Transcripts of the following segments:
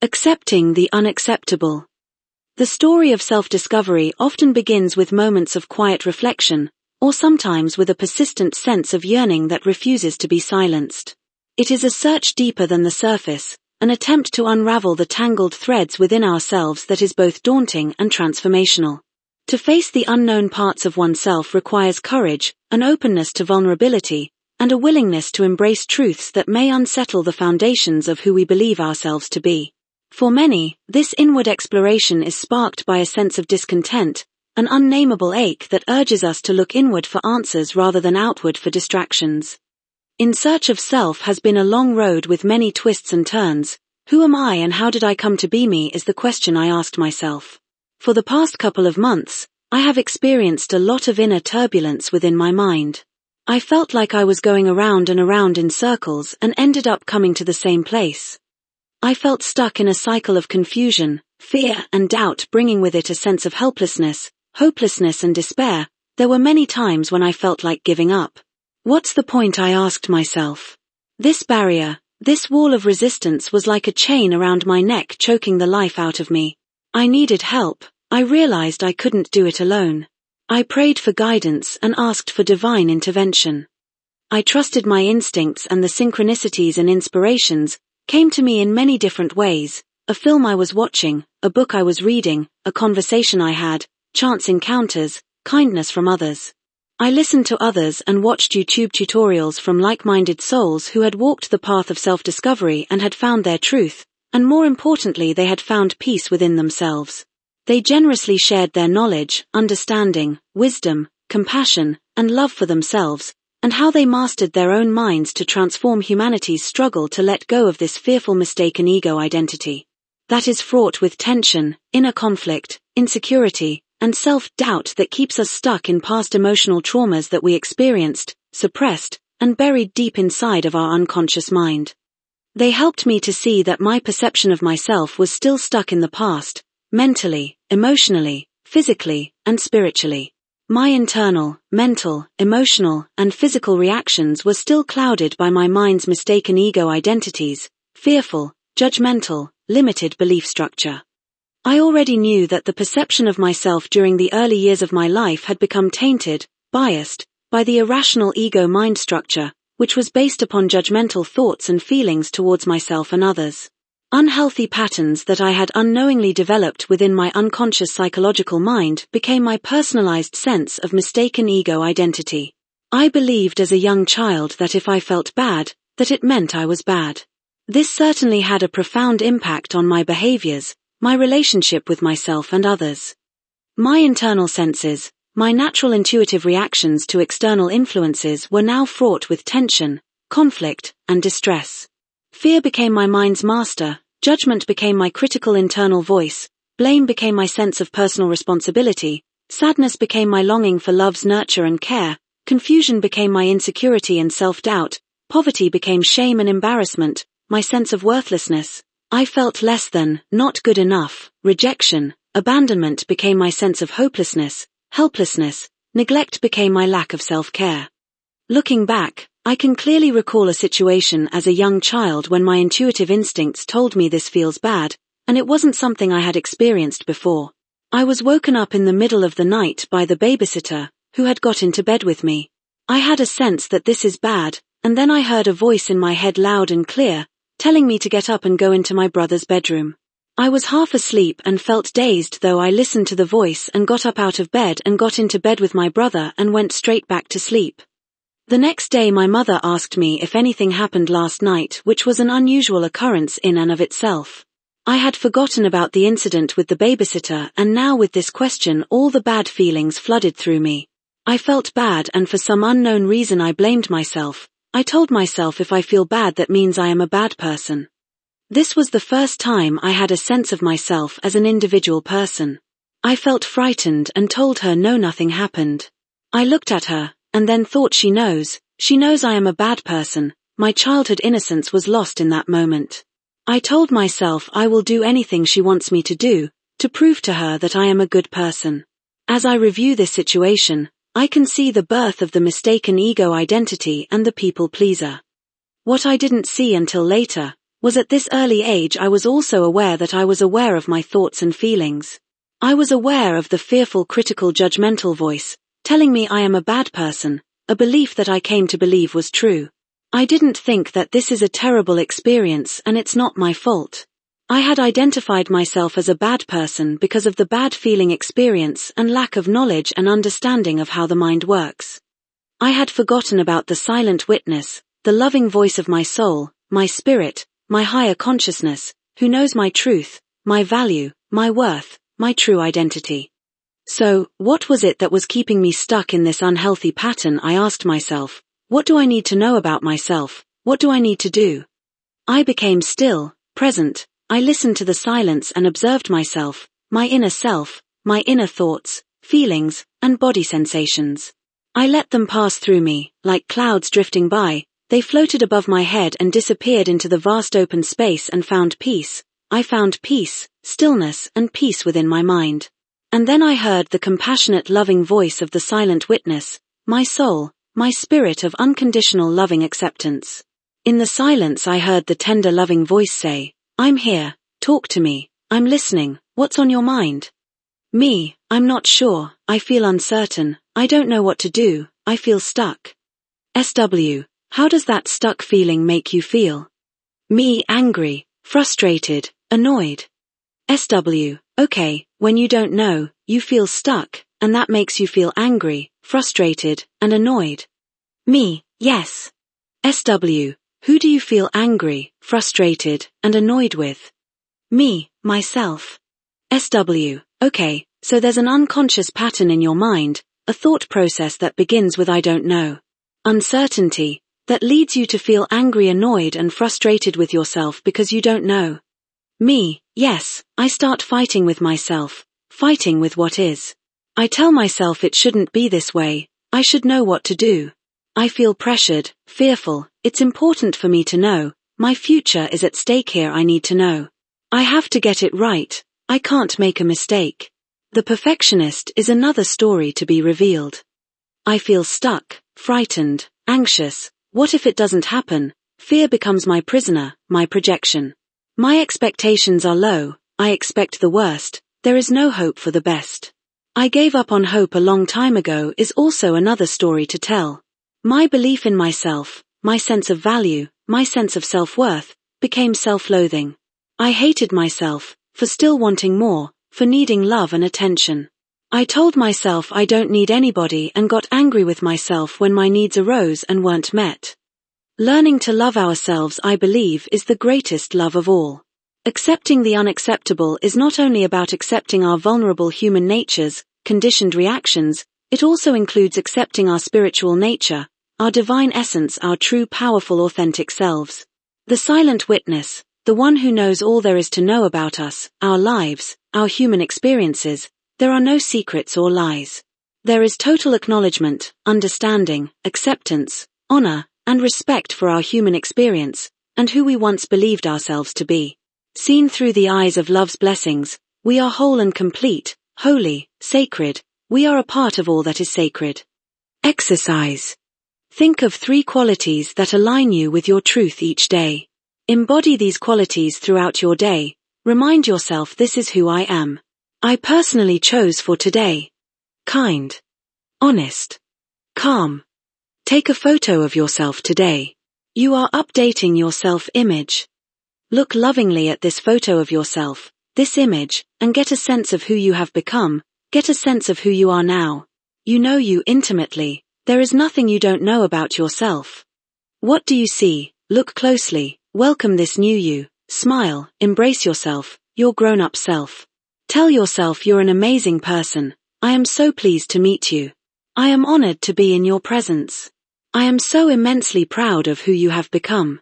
Accepting the unacceptable. The story of self-discovery often begins with moments of quiet reflection, or sometimes with a persistent sense of yearning that refuses to be silenced. It is a search deeper than the surface, an attempt to unravel the tangled threads within ourselves that is both daunting and transformational. To face the unknown parts of oneself requires courage, an openness to vulnerability, and a willingness to embrace truths that may unsettle the foundations of who we believe ourselves to be. For many, this inward exploration is sparked by a sense of discontent, an unnameable ache that urges us to look inward for answers rather than outward for distractions. In search of self has been a long road with many twists and turns. Who am I and how did I come to be me is the question I asked myself. For the past couple of months, I have experienced a lot of inner turbulence within my mind. I felt like I was going around and around in circles and ended up coming to the same place. I felt stuck in a cycle of confusion, fear, and doubt, bringing with it a sense of helplessness, hopelessness, and despair. There were many times when I felt like giving up. What's the point, I asked myself. This barrier, this wall of resistance was like a chain around my neck, choking the life out of me. I needed help. I realized I couldn't do it alone. I prayed for guidance and asked for divine intervention. I trusted my instincts, and the synchronicities and inspirations came to me in many different ways. A film I was watching, a book I was reading, a conversation I had, chance encounters, kindness from others. I listened to others and watched YouTube tutorials from like-minded souls who had walked the path of self-discovery and had found their truth, and more importantly, they had found peace within themselves. They generously shared their knowledge, understanding, wisdom, compassion, and love for themselves, and how they mastered their own minds to transform humanity's struggle to let go of this fearful mistaken ego identity. That is fraught with tension, inner conflict, insecurity, and self-doubt that keeps us stuck in past emotional traumas that we experienced, suppressed, and buried deep inside of our unconscious mind. They helped me to see that my perception of myself was still stuck in the past, mentally, emotionally, physically, and spiritually. My internal, mental, emotional, and physical reactions were still clouded by my mind's mistaken ego identities, fearful, judgmental, limited belief structure. I already knew that the perception of myself during the early years of my life had become tainted, biased, by the irrational ego mind structure, which was based upon judgmental thoughts and feelings towards myself and others. Unhealthy patterns that I had unknowingly developed within my unconscious psychological mind became my personalized sense of mistaken ego identity. I believed as a young child that if I felt bad, that it meant I was bad. This certainly had a profound impact on my behaviors, my relationship with myself and others. My internal senses, my natural intuitive reactions to external influences were now fraught with tension, conflict, and distress. Fear became my mind's master, judgment became my critical internal voice, blame became my sense of personal responsibility, sadness became my longing for love's nurture and care, confusion became my insecurity and self-doubt, poverty became shame and embarrassment, my sense of worthlessness. I felt less than, not good enough, rejection, abandonment became my sense of hopelessness, helplessness, neglect became my lack of self-care. Looking back, I can clearly recall a situation as a young child when my intuitive instincts told me this feels bad, and it wasn't something I had experienced before. I was woken up in the middle of the night by the babysitter, who had got into bed with me. I had a sense that this is bad, and then I heard a voice in my head loud and clear, telling me to get up and go into my brother's bedroom. I was half asleep and felt dazed, though I listened to the voice and got up out of bed and got into bed with my brother and went straight back to sleep. The next day my mother asked me if anything happened last night, which was an unusual occurrence in and of itself. I had forgotten about the incident with the babysitter, and now with this question all the bad feelings flooded through me. I felt bad, and for some unknown reason I blamed myself. I told myself if I feel bad that means I am a bad person. This was the first time I had a sense of myself as an individual person. I felt frightened and told her no, nothing happened. I looked at her, and then thought she knows I am a bad person. My childhood innocence was lost in that moment. I told myself I will do anything she wants me to do, to prove to her that I am a good person. As I review this situation, I can see the birth of the mistaken ego identity and the people pleaser. What I didn't see until later was at this early age I was also aware that I was aware of my thoughts and feelings. I was aware of the fearful critical judgmental voice, telling me I am a bad person, a belief that I came to believe was true. I didn't think that this is a terrible experience and it's not my fault. I had identified myself as a bad person because of the bad feeling experience and lack of knowledge and understanding of how the mind works. I had forgotten about the silent witness, the loving voice of my soul, my spirit, my higher consciousness, who knows my truth, my value, my worth, my true identity. So, what was it that was keeping me stuck in this unhealthy pattern? I asked myself. What do I need to know about myself? What do I need to do? I became still, present. I listened to the silence and observed myself, my inner self, my inner thoughts, feelings, and body sensations. I let them pass through me, like clouds drifting by. They floated above my head and disappeared into the vast open space and found peace. I found peace, stillness, and peace within my mind. And then I heard the compassionate loving voice of the silent witness, my soul, my spirit of unconditional loving acceptance. In the silence I heard the tender loving voice say, I'm here, talk to me, I'm listening, what's on your mind? Me, I'm not sure, I feel uncertain, I don't know what to do, I feel stuck. SW, how does that stuck feeling make you feel? Me, angry, frustrated, annoyed. SW, okay, when you don't know, you feel stuck, and that makes you feel angry, frustrated, and annoyed. Me, yes. SW, who do you feel angry, frustrated, and annoyed with? Me, myself. SW, okay, so there's an unconscious pattern in your mind, a thought process that begins with I don't know. Uncertainty, that leads you to feel angry, annoyed, and frustrated with yourself because you don't know. Me, yes, I start fighting with myself, fighting with what is. I tell myself it shouldn't be this way, I should know what to do. I feel pressured, fearful, it's important for me to know, my future is at stake here, I need to know. I have to get it right, I can't make a mistake. The perfectionist is another story to be revealed. I feel stuck, frightened, anxious, what if it doesn't happen? Fear becomes my prisoner, my projection. My expectations are low, I expect the worst, there is no hope for the best. I gave up on hope a long time ago is also another story to tell. My belief in myself, my sense of value, my sense of self-worth, became self-loathing. I hated myself, for still wanting more, for needing love and attention. I told myself I don't need anybody and got angry with myself when my needs arose and weren't met. Learning to love ourselves, I believe, is the greatest love of all. Accepting the unacceptable is not only about accepting our vulnerable human natures, conditioned reactions, it also includes accepting our spiritual nature, our divine essence, our true powerful authentic selves. The silent witness, the one who knows all there is to know about us, our lives, our human experiences, there are no secrets or lies. There is total acknowledgement, understanding, acceptance, honor, and respect for our human experience, and who we once believed ourselves to be. Seen through the eyes of love's blessings, we are whole and complete, holy, sacred, we are a part of all that is sacred. Exercise. Think of 3 qualities that align you with your truth each day. Embody these qualities throughout your day. Remind yourself this is who I am. I personally chose for today. Kind. Honest. Calm. Take a photo of yourself today. You are updating your self-image. Look lovingly at this photo of yourself, this image, and get a sense of who you have become, get a sense of who you are now. You know you intimately, there is nothing you don't know about yourself. What do you see? Look closely, welcome this new you, smile, embrace yourself, your grown-up self. Tell yourself you're an amazing person, I am so pleased to meet you. I am honored to be in your presence. I am so immensely proud of who you have become.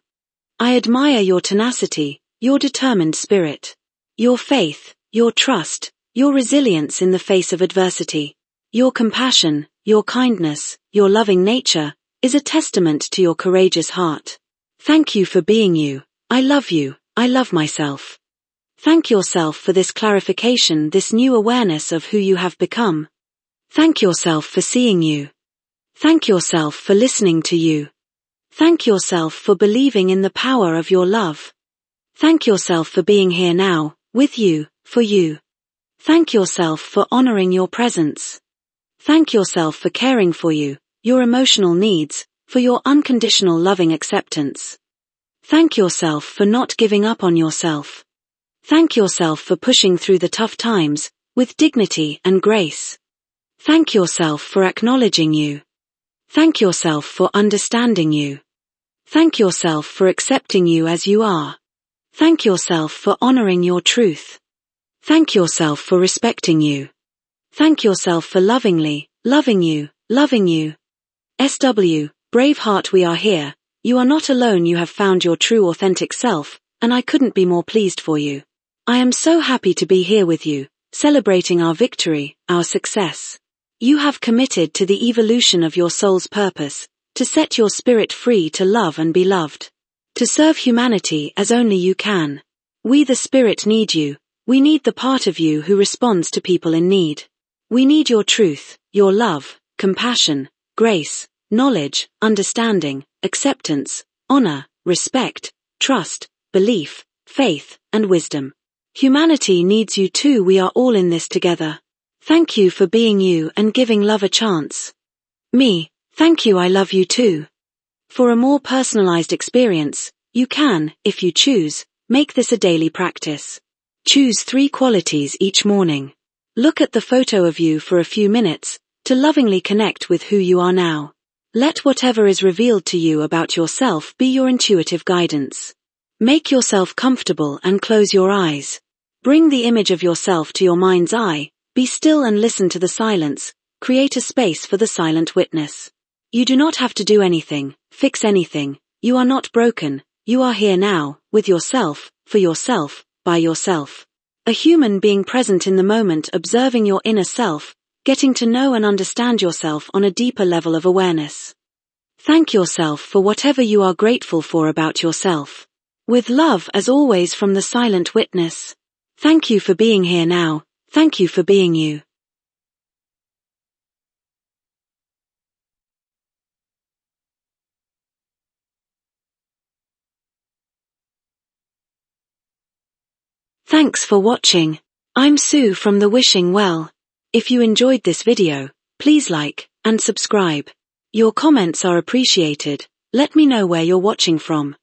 I admire your tenacity, your determined spirit, your faith, your trust, your resilience in the face of adversity. Your compassion, your kindness, your loving nature, is a testament to your courageous heart. Thank you for being you. I love myself. Thank yourself for this clarification, this new awareness of who you have become. Thank yourself for seeing you. Thank yourself for listening to you. Thank yourself for believing in the power of your love. Thank yourself for being here now, with you, for you. Thank yourself for honoring your presence. Thank yourself for caring for you, your emotional needs, for your unconditional loving acceptance. Thank yourself for not giving up on yourself. Thank yourself for pushing through the tough times, with dignity and grace. Thank yourself for acknowledging you. Thank yourself for understanding you. Thank yourself for accepting you as you are. Thank yourself for honoring your truth. Thank yourself for respecting you. Thank yourself for lovingly, loving you, loving you. SW, Braveheart, we are here. You are not alone. You have found your true authentic self, and I couldn't be more pleased for you. I am so happy to be here with you, celebrating our victory, our success. You have committed to the evolution of your soul's purpose, to set your spirit free to love and be loved. To serve humanity as only you can. We the spirit need you. We need the part of you who responds to people in need. We need your truth, your love, compassion, grace, knowledge, understanding, acceptance, honor, respect, trust, belief, faith, and wisdom. Humanity needs you too. We are all in this together. Thank you for being you and giving love a chance. Me, thank you. I love you too. For a more personalized experience, you can, if you choose, make this a daily practice. Choose 3 qualities each morning. Look at the photo of you for a few minutes, to lovingly connect with who you are now. Let whatever is revealed to you about yourself be your intuitive guidance. Make yourself comfortable and close your eyes. Bring the image of yourself to your mind's eye, be still and listen to the silence, create a space for the silent witness. You do not have to do anything, fix anything, you are not broken, you are here now, with yourself, for yourself, by yourself. A human being present in the moment, observing your inner self, getting to know and understand yourself on a deeper level of awareness. Thank yourself for whatever you are grateful for about yourself. With love as always from the silent witness. Thank you for being here now, thank you for being you. Thanks for watching. I'm Sue from The Wishing Well. If you enjoyed this video, please like and subscribe. Your comments are appreciated. Let me know where you're watching from.